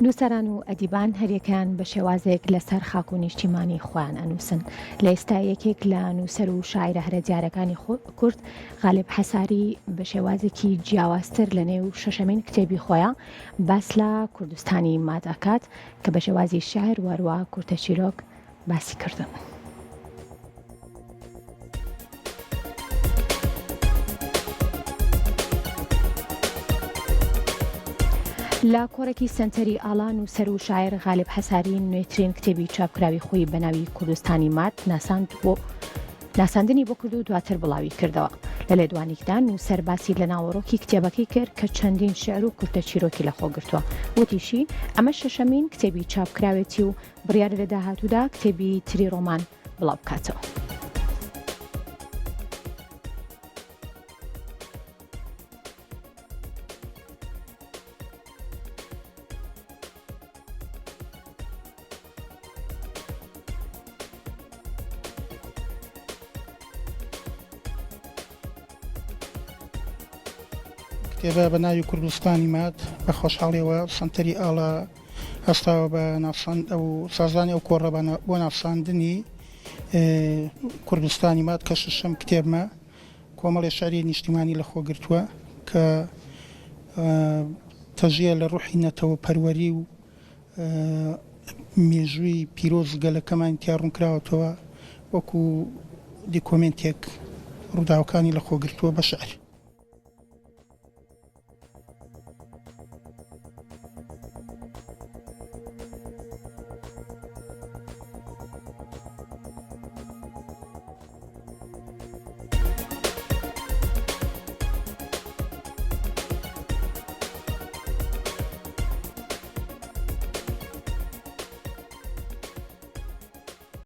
نووسەران و ئەدیبان هەریەکان بە شێوازێک لەسەر خاک و نیشتیمانی خۆیان ئەنووسن. لە ئێستا یەکێک لە نووسەر و شاعیرە هەرە دیارەکانی کورد غالب حەساری بە شێوازێکی جیاوازتر لە نێو شەشەمین کتێبی خۆیان باس لە کوردستانی مات ئەکات کە بە شێوازی شاعر واروە کورتە چیرۆک باسی کردن. لە کۆڕێکی سنتەری ئاڵا نووسەر و شاعر غالب حەساری نوێترین کتێبی چاپکراوی خۆی بە ناوی کوردستانی مات ناساندنی بۆ کرد و دواتر بڵاوی کردەوە. لە لێدوانێکدا نووسەر باسی لە ناوەڕۆکی کتێبەکەی کرد کە چەندین شێعر و کورتە چیرۆکی لەخۆ گرتووە. وتیشی ئەمە شەشەمین کتێبی چاپکراوێتی و بڕیار لە داهاتوودا کتێبی تری ڕۆمان بڵاو بکاتەوە. کتێبە بە ناوی کوردستانی مات بە خۆشحاڵیەوە سنتەری ئاڵا هەستاوە بە سازانی ئەو کۆڕەبانە بۆ نافساندنی کوردستانی مات کە شەشەم کتێبمە کۆمەڵی شاری نیشتیمانی لەخۆ گرتووە کە تەژیە لە ڕوحی نەتەوە پەروەری و مێژووی پیرۆز گەلەکەمان تیا ڕوونکراوەتەوە وەکو دیکۆمنتێک ڕووداوەکانی لەخۆ گرتووە بە شعر.